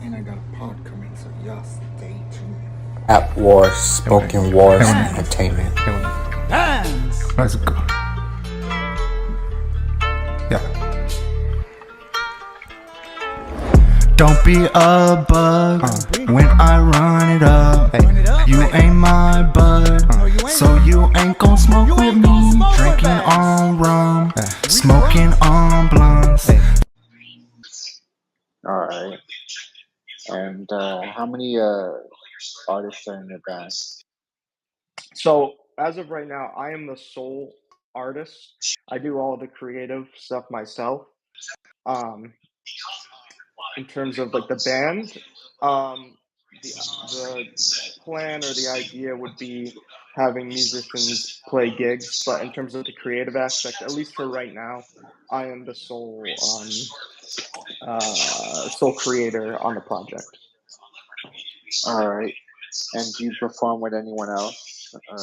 And I got a pod coming, so y'all stay tuned. At War Spoken Wars Entertainment. Dance! Let's go. Yeah. Don't be a bug when I run it up. You ain't my bud, so you ain't gon' smoke with me. Drinking on rum, smoking on blunts. Alright. And how many artists are in your band? So, as of right now, I am the sole artist. I do all the creative stuff myself. Um, in terms of like the band, the plan or the idea would be having musicians play gigs, but in terms of the creative aspect, at least for right now, I am the sole creator on the project. Alright. And do you perform with anyone else? Or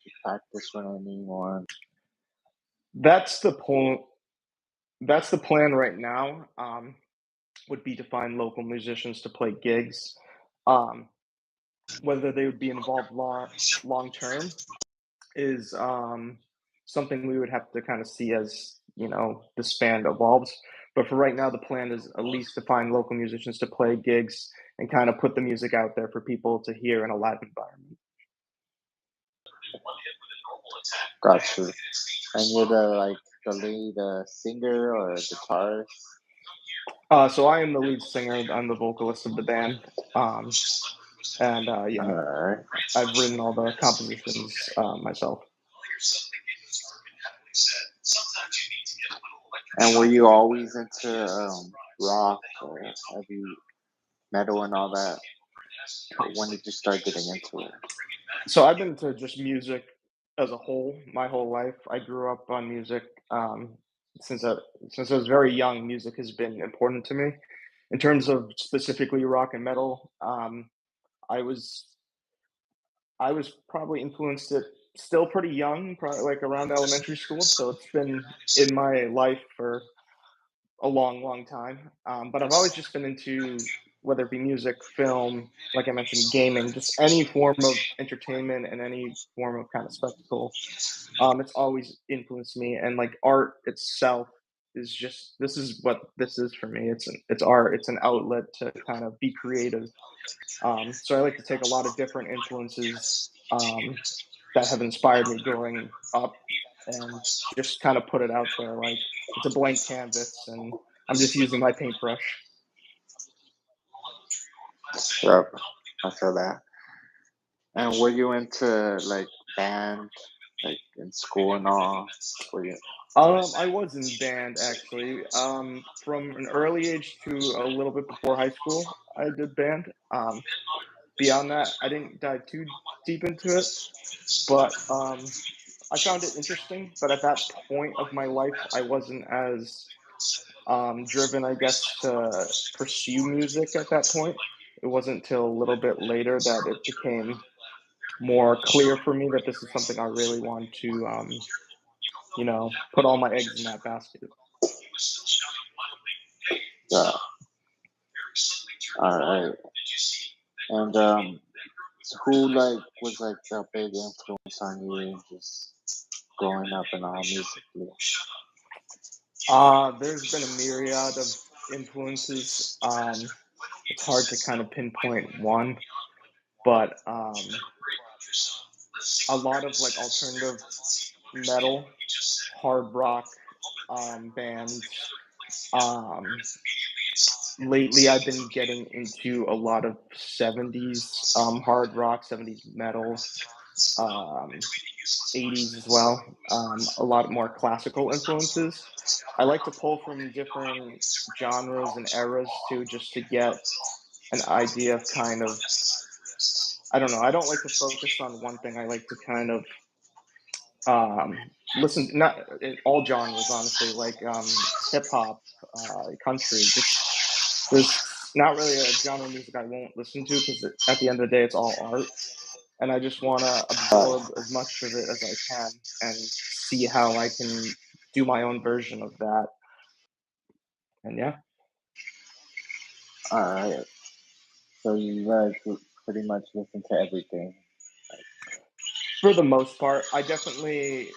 you practice with anyone? That's the point. That's the plan right now. Would be to find local musicians to play gigs. Um, whether they would be involved long term is something we would have to kind of see as this band evolves. But for right now, the plan is at least to find local musicians to play gigs and kind of put the music out there for people to hear in a live environment. Gotcha. And you're the lead singer or guitarist? So I am the lead singer. I'm the vocalist of the band. Yeah, Alright. I've written all the compositions myself. And were you always into rock or heavy metal and all that? When did you start getting into it? So I've been into just music as a whole my whole life. I grew up on music since I since I was very young. Music has been important to me. In terms of specifically rock and metal, I was I was probably influenced it still pretty young, probably like around elementary school. So it's been in my life for a long, long time. But I've always just been into whether it be music, film, like I mentioned, gaming, just any form of entertainment and any form of kind of spectacle. It's always influenced me, and like art itself is just this is what this is for me. It's art. It's an outlet to kind of be creative. So I like to take a lot of different influences that have inspired me growing up and just kind of put it out there like it's a blank canvas and I'm just using my paintbrush. Yep, I feel that. And were you into like band, like in school and all? Were you? I was in band actually. From an early age to a little bit before high school, I did band. Beyond that, I didn't dive too deep into it, but I found it interesting. But at that point of my life, I wasn't as driven, I guess, to pursue music at that point. It wasn't until a little bit later that it became more clear for me that this is something I really want to, put all my eggs in that basket. Yeah. All right. And so who was like a big influence on you just growing up and all musically? There's been a myriad of influences. It's hard to kind of pinpoint one, but a lot of like alternative metal, hard rock bands. Um, lately, I've been getting into a lot of 70s hard rock, 70s metal, um, 80s as well. A lot more classical influences. I like to pull from different genres and eras too, just to get an idea of kind of, I don't know. I don't like to focus on one thing. I like to kind of listen, not in all genres, honestly, like hip hop, country. Just there's not really a genre of music I won't listen to because at the end of the day, it's all art, and I just want to absorb as much of it as I can and see how I can do my own version of that. And yeah, All right. So you guys pretty much listen to everything. For the most part, I definitely,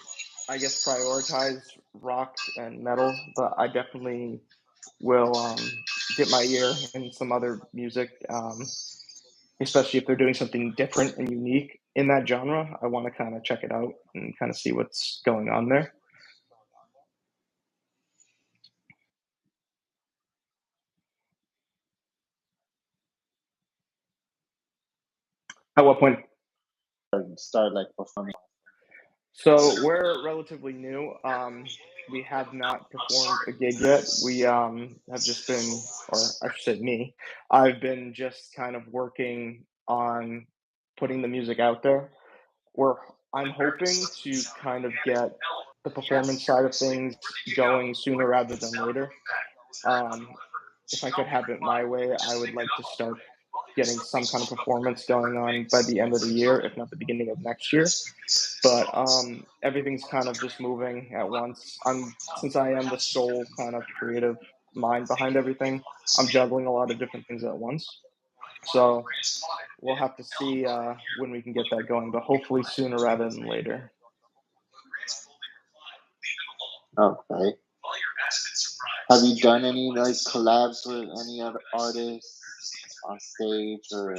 I guess, prioritize rock and metal, but I definitely will dip my ear in some other music, especially if they're doing something different and unique in that genre. I want to kind of check it out and kind of see what's going on there. At what point? Start like performing. So we're relatively new. We have not performed a gig yet. We have just been, or I should say me, I've been just kind of working on putting the music out there. Where I'm hoping to kind of get the performance side of things going sooner rather than later. Um, if I could have it my way, I would like to start getting some kind of performance going on by the end of the year, if not the beginning of next year. But everything's kind of just moving at once. Since I am the sole kind of creative mind behind everything, I'm juggling a lot of different things at once. So we'll have to see when we can get that going, but hopefully sooner rather than later. Okay. Have you done any like collabs with any other artists on stage or?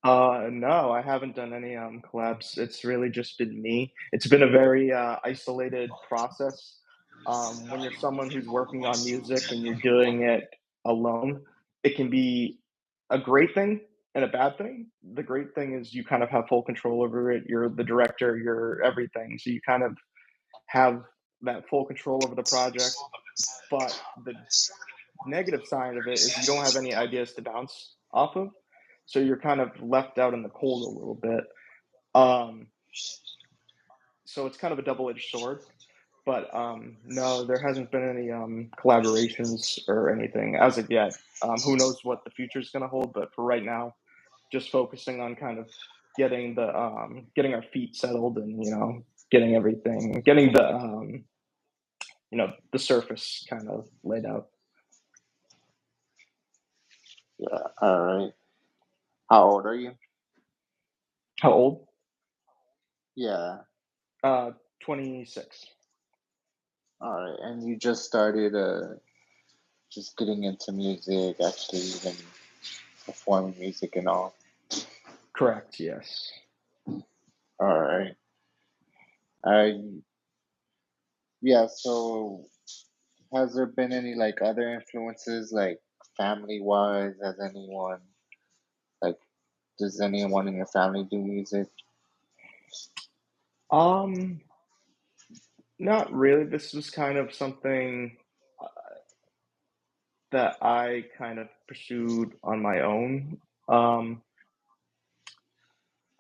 No, I haven't done any collabs. It's really just been me. It's been a very isolated process. When you're someone who's working on music and you're doing it alone, it can be a great thing and a bad thing. The great thing is you kind of have full control over it. You're the director, you're everything. So you kind of have that full control over the project. But the negative side of it is you don't have any ideas to bounce off of. So you're kind of left out in the cold a little bit. Um, so it's kind of a double-edged sword. But no, there hasn't been any collaborations or anything as of yet. Who knows what the future is going to hold? But for right now, just focusing on kind of getting our feet settled and getting everything, getting the the surface kind of laid out. Yeah. All right. How old are you? How old? Yeah. 26. All right. And you just started just getting into music, actually even performing music and all. Correct. Yes. All right. I Yeah. So has there been any like other influences, like family wise? Has anyone like does anyone in your family do music? Um, Not really. This was kind of something that I kind of pursued on my own. Um,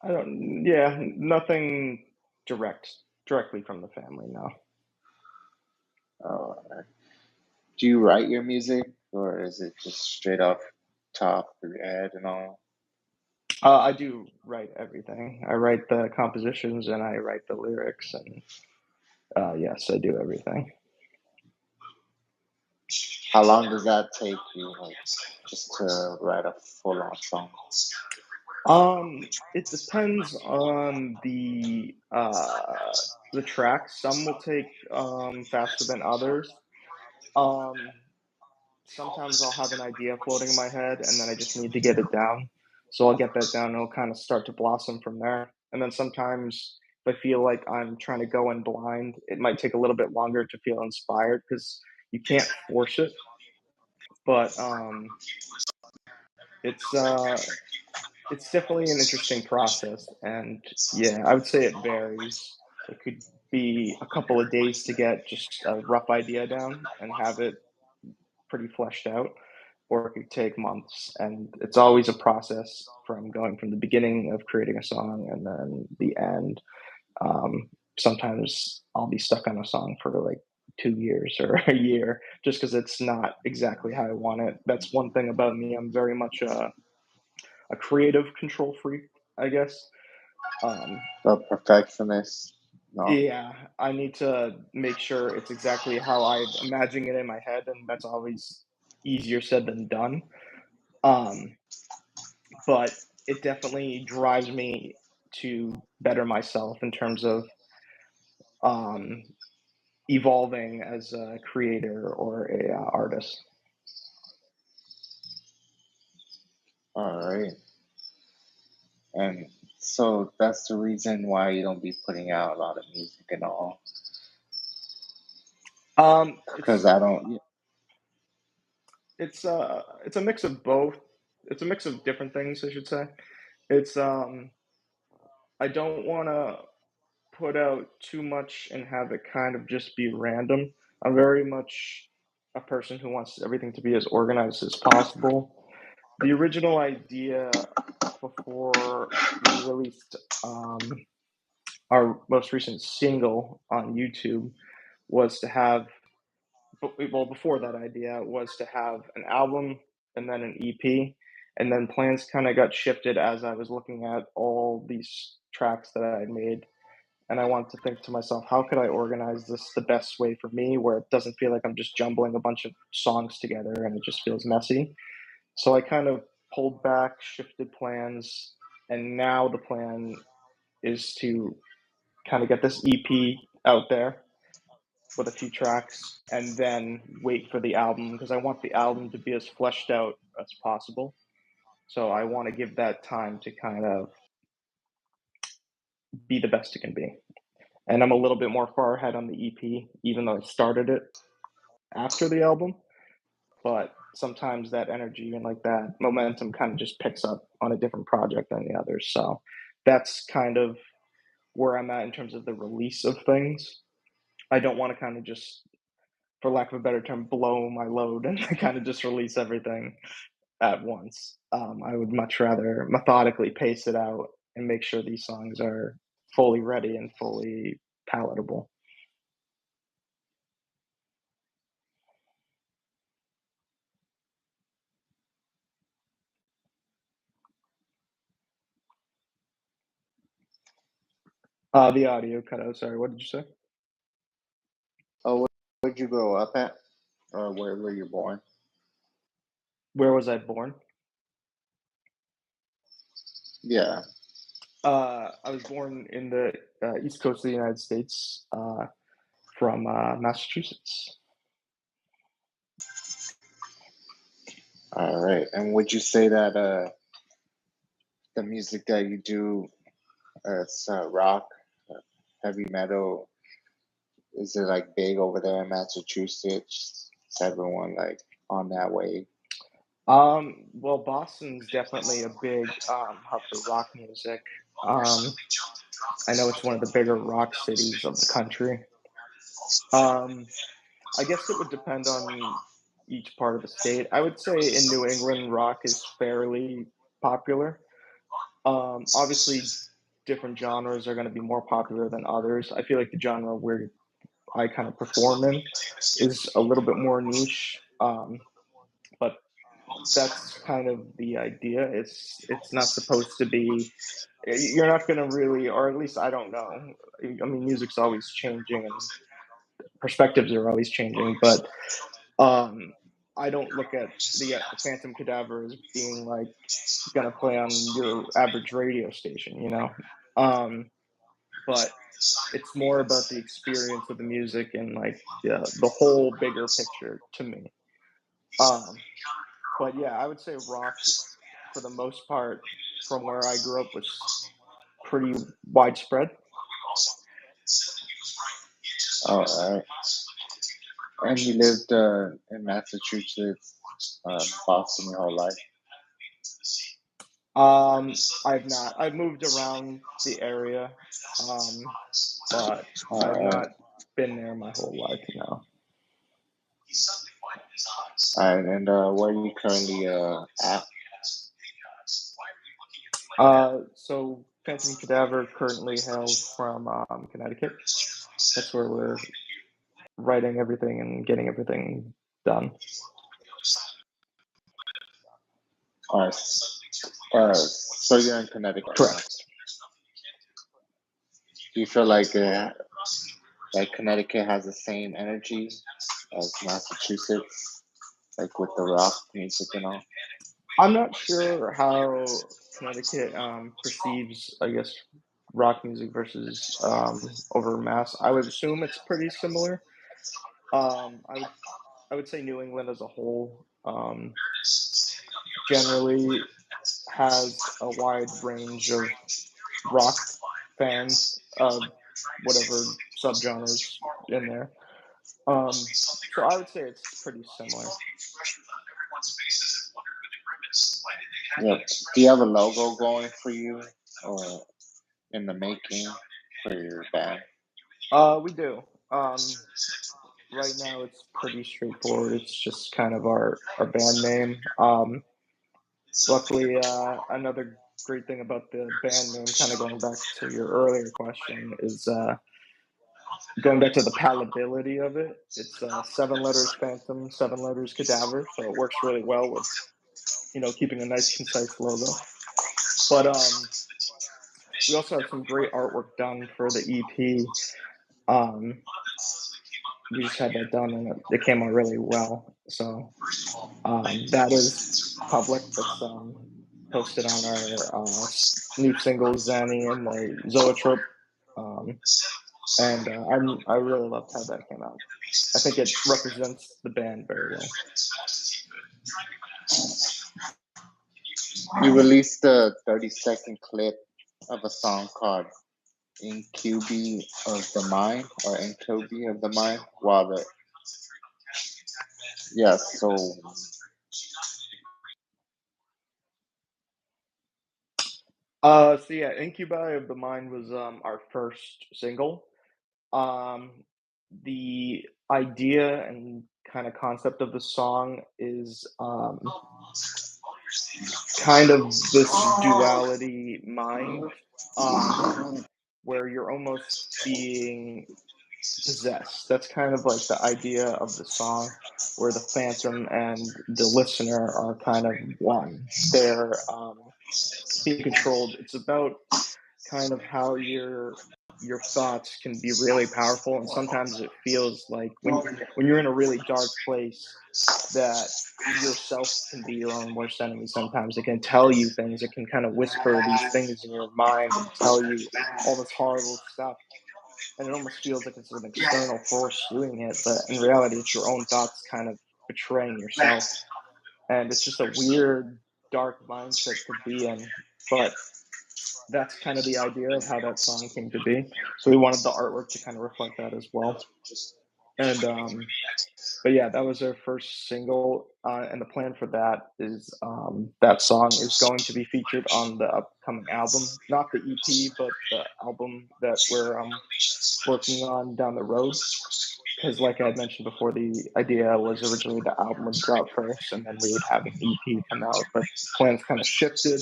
I don't. Yeah, nothing directly from the family. No. Uh, do you write your music, or is it just straight off top of your head and all? I do write everything. I write the compositions and I write the lyrics, and yes, I do everything. How long does that take you, like, just to write a full-on song? It depends on the tracks. Some will take faster than others. Um, Sometimes I'll have an idea floating in my head, and then I just need to get it down. So I'll get that down, and it'll kind of start to blossom from there. And then sometimes, if I feel like I'm trying to go in blind, it might take a little bit longer to feel inspired because you can't force it. But it's uh, it's definitely an interesting process, and yeah, I would say it varies. It could be a couple of days to get just a rough idea down and have it pretty fleshed out, or it could take months. And it's always a process from going from the beginning of creating a song and then the end. Um, Sometimes I'll be stuck on a song for like 2 years or a year just because it's not exactly how I want it. That's one thing about me. I'm very much a creative control freak, I guess. Um, A perfectionist? No. yeah, I need to make sure it's exactly how I'm imagining it in my head, and that's always easier said than done. Um, but it definitely drives me to better myself in terms of um, evolving as a creator or a artist. All right. And so that's the reason why you don't be putting out a lot of music and all. Because It's I don't. it's a mix of both. It's a mix of different things, I should say. It's I don't want to put out too much and have it kind of just be random. I'm very much a person who wants everything to be as organized as possible. The original idea before we released our most recent single on YouTube was to have, well, before that idea was to have an album and then an EP. And then plans kind of got shifted as I was looking at all these tracks that I had made. And I wanted to think to myself, how could I organize this the best way for me where it doesn't feel like I'm just jumbling a bunch of songs together and it just feels messy? So I kind of pulled back, shifted plans, and now the plan is to kind of get this EP out there with a few tracks and then wait for the album because I want the album to be as fleshed out as possible. So I want to give that time to kind of be the best it can be. And I'm a little bit more far ahead on the EP, even though I started it after the album. But sometimes that energy and like that momentum kind of just picks up on a different project than the others. So that's kind of where I'm at in terms of the release of things. I don't want to kind of just, for lack of a better term, blow my load and kind of just release everything at once. I would much rather methodically pace it out and make sure these songs are fully ready and fully palatable. The audio cut out. Sorry, what did you say? Oh, where'd you grow up at? Or where were you born? Where was I born? Yeah. I was born in the East Coast of the United States, from Massachusetts. All right. And would you say that the music that you do, it's rock, heavy metal, is it like big over there in Massachusetts? Is everyone like on that wave? Well, Boston's definitely a big hub for rock music. Um, I know it's one of the bigger rock cities of the country. Um, I guess it would depend on each part of the state. I would say in New England, rock is fairly popular. Obviously, different genres are going to be more popular than others. I feel like the genre where I kind of perform in is a little bit more niche, but that's kind of the idea. It's not supposed to be. You're not going to really, or at least I don't know. I mean, music's always changing and perspectives are always changing, but I don't look at the Phantom Cadaver as being like gonna play on your average radio station, you know. But it's more about the experience of the music and like the whole bigger picture to me. Um, but yeah, I would say rock for the most part from where I grew up was pretty widespread. All right. And you lived in Massachusetts, Boston your whole life? I've not. I've moved around the area, but All I've right. not been there my whole life. No. All right. And where are you currently at? So Phantom Cadaver currently hails from Connecticut. That's where we're writing everything and getting everything done. All right. So you're in Connecticut now. Correct. Do you feel like Connecticut has the same energy as Massachusetts, like with the rock music and all? I'm not sure how Connecticut perceives, I guess, rock music versus over Mass. I would assume it's pretty similar. I would say New England as a whole generally has a wide range of rock fans of whatever subgenres in there. So I would say it's pretty similar. Yep. Do you have a logo going for you or in the making for your band? We do. Right now it's pretty straightforward. It's just kind of our band name. Luckily, another great thing about the band name, kind of going back to your earlier question, is going back to the palatability of it. It's 7 letters Phantom, 7 letters Cadaver, so it works really well with keeping a nice concise logo. But we also had some great artwork done for the EP. We just had that done, and it came out really well. So that is public. That's posted on our new single Zanny and the Zoetrope. And I really loved how that came out. I think it represents the band very well. You released a 30-second clip of a song called Incubi of the Mind or Incubi of the Mind while the so Yeah, Incubi of the Mind was our first single. The idea and kind of concept of the song is kind of this duality mind where you're almost being possessed. That's kind of like the idea of the song, where the phantom and the listener are kind of one. They're being controlled. It's about kind of how your thoughts can be really powerful, and sometimes it feels like when you're in a really dark place that yourself can be your own worst enemy. Sometimes it can tell you things, it can kind of whisper these things in your mind and tell you all this horrible stuff, and it almost feels like it's an external force doing it, but in reality it's your own thoughts kind of betraying yourself. And it's just a weird dark mindset to be in, but that's kind of the idea of how that song came to be. So we wanted the artwork to kind of reflect that as well. And but yeah, that was our first single, and the plan for that is that song is going to be featured on the upcoming album, not the EP, but the album that we're working on down the road. Because, like I had mentioned before, the idea was originally the album would drop first, and then we would have an EP come out. But plans kind of shifted,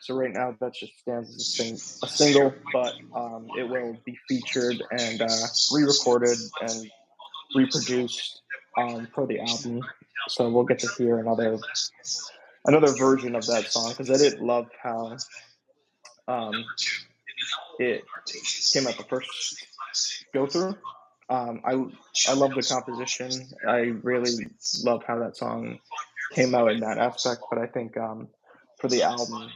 so right now that just stands as a single. But it will be featured and re-recorded and reproduced for the album. So we'll get to hear another version of that song, because I did love how it came out the first go through. I love the composition. I really love how that song came out in that aspect. But I think for the album,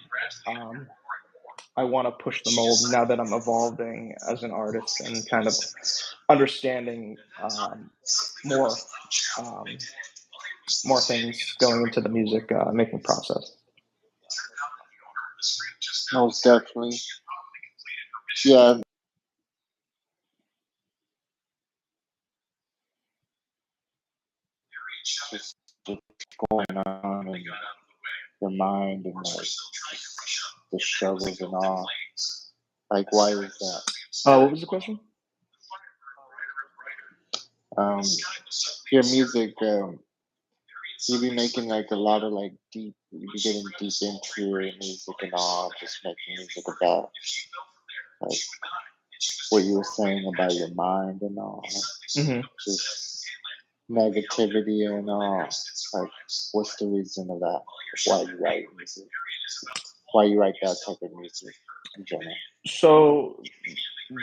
I want to push the mold now that I'm evolving as an artist and kind of understanding more things going into the music making process. most definitely. Yeah, just what's going on in your mind and like the struggles and all. Like, why is that? What was the question? Your music, you be making like a lot of like deep, you be getting deep into your music and all, just making music about like what you were saying about your mind and all, Mm-hmm. just negativity and all. Like, what's the reason of that? Why you write music? Why you write that type of music in general? So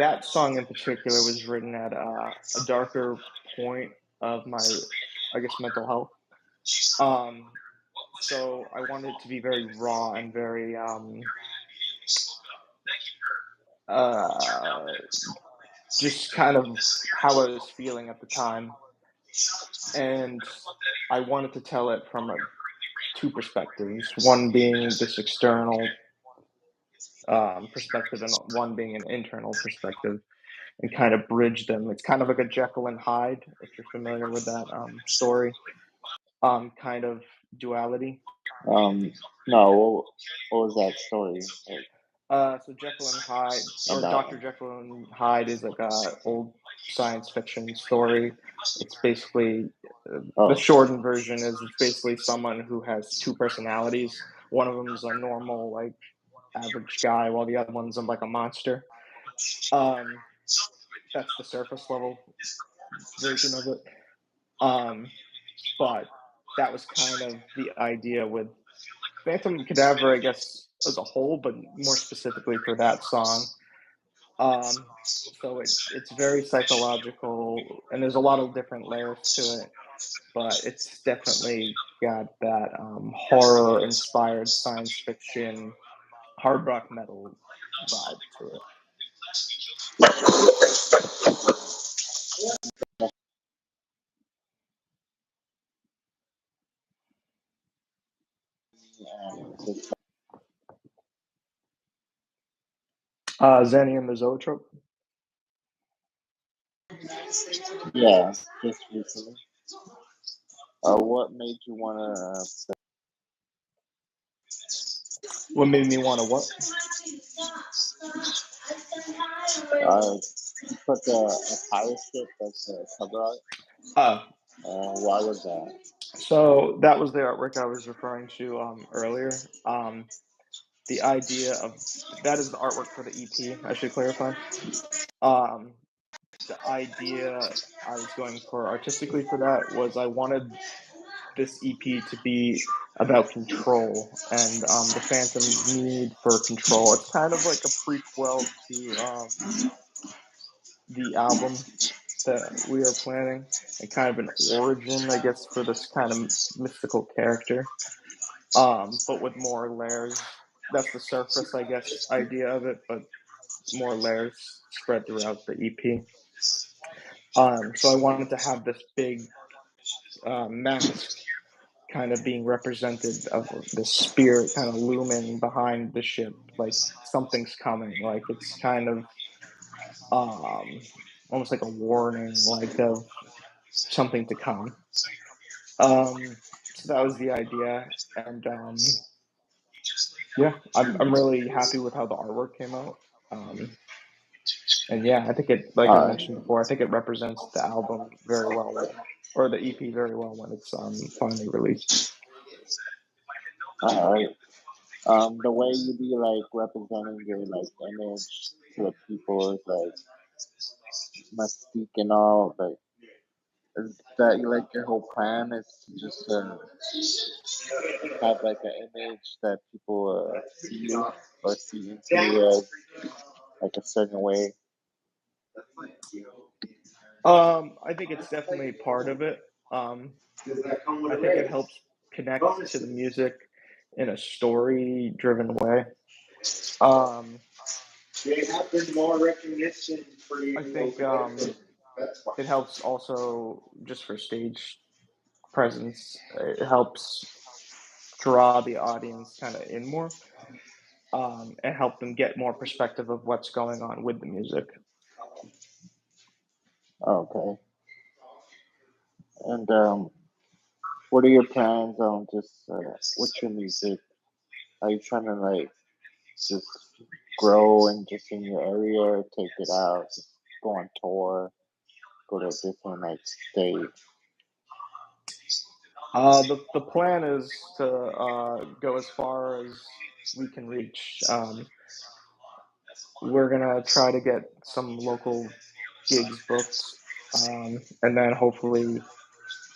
that song in particular was written at a darker point of my, I guess, mental health. So I wanted it to be very raw and very uh, just kind of how I was feeling at the time, and I wanted to tell it from two perspectives. One being this external perspective, and one being an internal perspective, and kind of bridge them. It's kind of like a Jekyll and Hyde, if you're familiar with that story, kind of duality. Um, no, what was that story So Jekyll and Hyde, or about? Dr. Jekyll and Hyde, is like a old science fiction story. It's basically the Oh, shortened version is it's basically someone who has two personalities. One of them's a normal, like average guy, while the other one's like a monster. Um, that's the surface level version of it. Um, but that was kind of the idea with Phantom Cadaver, I guess, as a whole, but more specifically for that song. Um, so it's very psychological, and there's a lot of different layers to it, but it's definitely got that horror-inspired science fiction, hard rock metal vibe to it. and Xennium the Zoetrope. yeah, just recently. What made you wanna What made me want to what? put a pirate ship as a cover art? Uh, Why was that? so that was the artwork I was referring to earlier. The idea of that is the artwork for the EP, I should clarify. Um, the idea I was going for artistically for that was I wanted this EP to be about control and the Phantom's need for control. It's kind of like a prequel to the album that we are planning, and kind of an origin, I guess, for this kind of mystical character, but with more layers. That's the surface, I guess, idea of it, but more layers spread throughout the EP. So I wanted to have this big mask kind of being represented of the spirit kind of looming behind the ship, like something's coming, like it's kind of almost like a warning, like of something to come. So that was the idea, and yeah, I'm really happy with how the artwork came out. Um, and yeah, I think it, like I Alright, mentioned before, I think it represents the album very well when, or the EP very well when it's finally released. alright. The way you be like representing your like image to the people is like mystique and all. Like, is that like your whole plan is to just have like an image that people see you or see into you as like a certain way? I think it's definitely part of it. I think it helps connect to the music in a story-driven way. Um, I think it helps also just for stage presence. It helps draw the audience kind of in more, and help them get more perspective of what's going on with the music. Okay. And what are your plans on just with your music? Are you trying to like just grow and just in your area, take it out, just go on tour, go to a different like state? The plan is to go as far as we can reach. We're gonna try to get some local gigs booked, and then hopefully,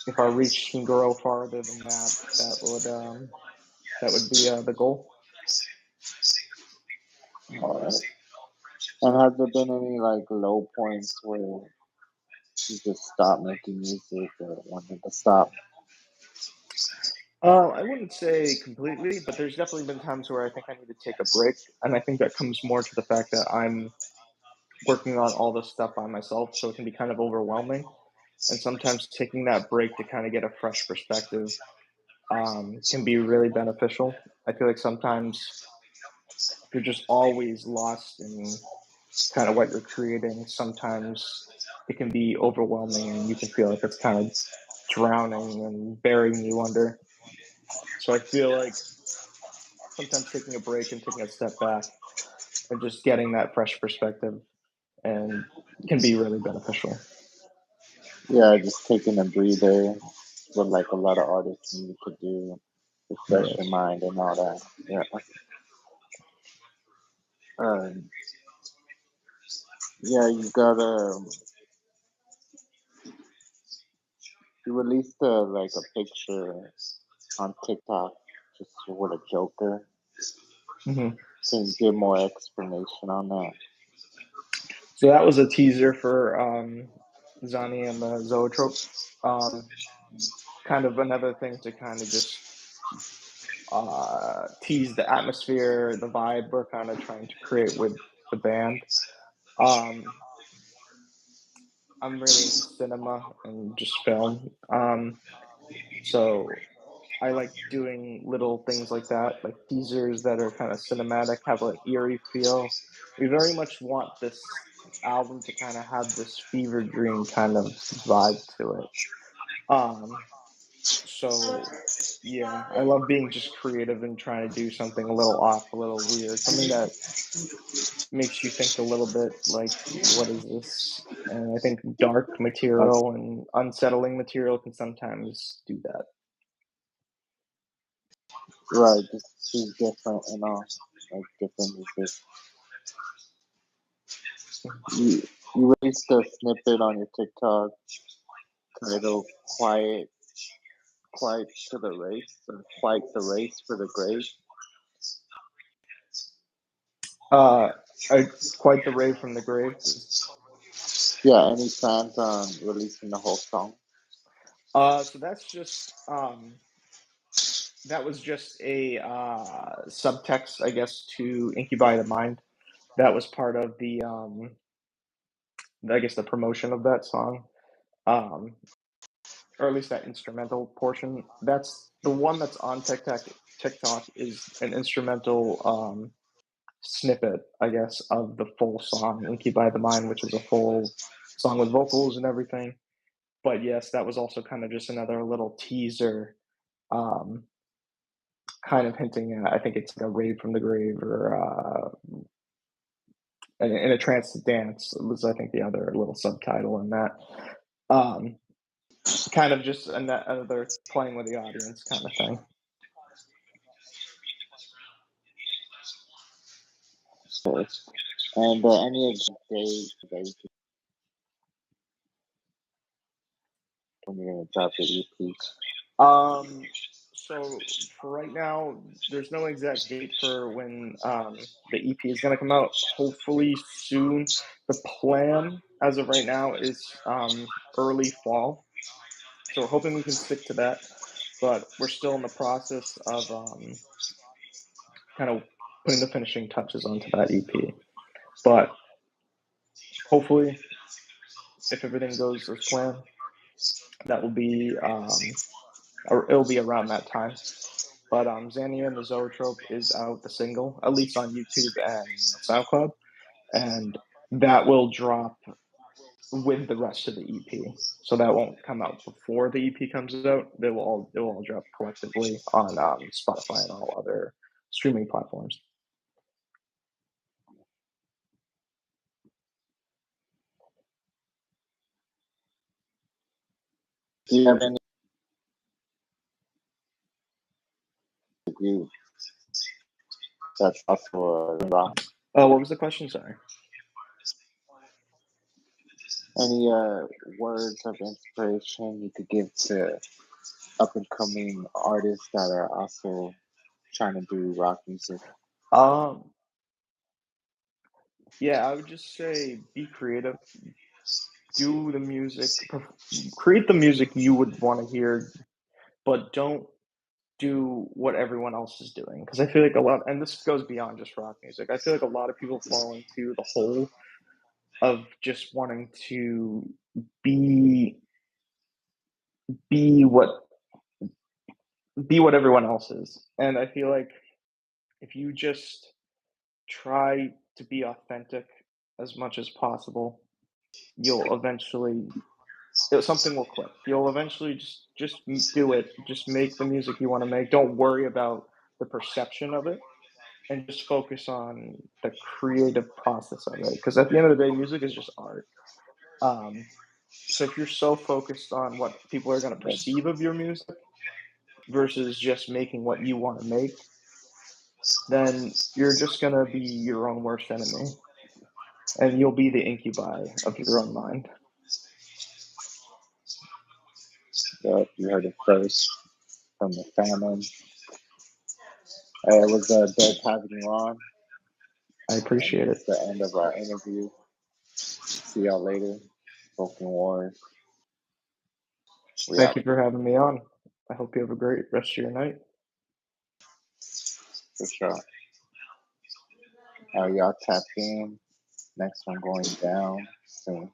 if our reach can grow farther than that, that would be the goal. All right. And has there been any like low points where you just stopped making music or wanted to stop? I wouldn't say completely, but there's definitely been times where I think I need to take a break, and I think that comes more to the fact that I'm working on all this stuff by myself, so it can be kind of overwhelming. And sometimes taking that break to kind of get a fresh perspective can be really beneficial. I feel like sometimes if you're just always lost in kind of what you're creating, sometimes it can be overwhelming and you can feel like it's kind of drowning and burying you under. So I feel like sometimes taking a break and taking a step back and just getting that fresh perspective and can be really beneficial. Yeah, just taking a breather, what like a lot of artists need to do, refresh your Yes. mind and all that. Yeah. Um, yeah, you gotta. You released like a picture on TikTok just with a Joker. Hmm. Can you give more explanation on that? So that was a teaser for Zani and the Zoetrope. Um, Kind of another thing to kind of just tease the atmosphere, the vibe we're kind of trying to create with the band. Um, I'm really into cinema and just film. So I like doing little things like that, like teasers that are kind of cinematic, have an eerie feel. We very much want this album to kind of have this fever dream kind of vibe to it. Um, so yeah, I love being just creative and trying to do something a little off, a little weird, something that makes you think a little bit like, what is this? And I think dark That's material and unsettling material can sometimes do that. right. Just be different and all, like different music. You you released a snippet on your TikTok titled "Quiet to the Race" or "Quiet the Race for the Grave." Uh, Quite the rave from the grave. Yeah, any plans on releasing the whole song? So that's just that was just a subtext, I guess, to Incubi the Mind. That was part of the I guess the promotion of that song, um, or at least that instrumental portion. That's the one that's on TikTok. TikTok is an instrumental snippet, I guess, of the full song "Incubi the Mind," which is a full song with vocals and everything. But yes, that was also kind of just another little teaser, um, kind of hinting at. I think it's like a rave from the grave or in a trance to dance was I think the other little subtitle in that. Um, Kind of just another playing with the audience kind of thing. Sure. And any exact date that you could, when you're gonna drop the EP? Um, so for right now, there's no exact date for when the EP is going to come out. Hopefully soon. The plan as of right now is early fall. So we're hoping we can stick to that, but we're still in the process of kind of putting the finishing touches onto that EP. But hopefully, if everything goes as planned, that will be or it'll be around that time. But Xania and the Zoetrope is out the single, at least on YouTube and SoundCloud, and that will drop with the rest of the EP. So that won't come out before the EP comes out. They will all drop collectively on Spotify and all other streaming platforms. Do you have any review that's also rock? Oh, what was the question? Sorry. Any words of inspiration you could give to up and coming artists that are also trying to do rock music? Um, yeah, I would just say be creative. Do the music, create the music you would want to hear, but don't do what everyone else is doing because I feel like a lot, and this goes beyond just rock music. I feel like a lot of people fall into the hole of just wanting to be be what be what everyone else is, and I feel like if you just try to be authentic as much as possible, you'll eventually something will click. You'll eventually do it. Just make the music you want to make. Don't worry about the perception of it, and just focus on the creative process of it. Because at the end of the day, music is just art. Um, so if you're so focused on what people are going to But perceive of your music versus just making what you want to make, then you're just going to be your own worst enemy, and you'll be the incubi of your own mind. you heard it first from the family. It was dope having you on. I appreciate And it. it's the end of our interview. See y'all later. Spoken Wars. Thank you for having me on. I hope you have a great rest of your night. For sure. Y'all tap in. Next one going down soon.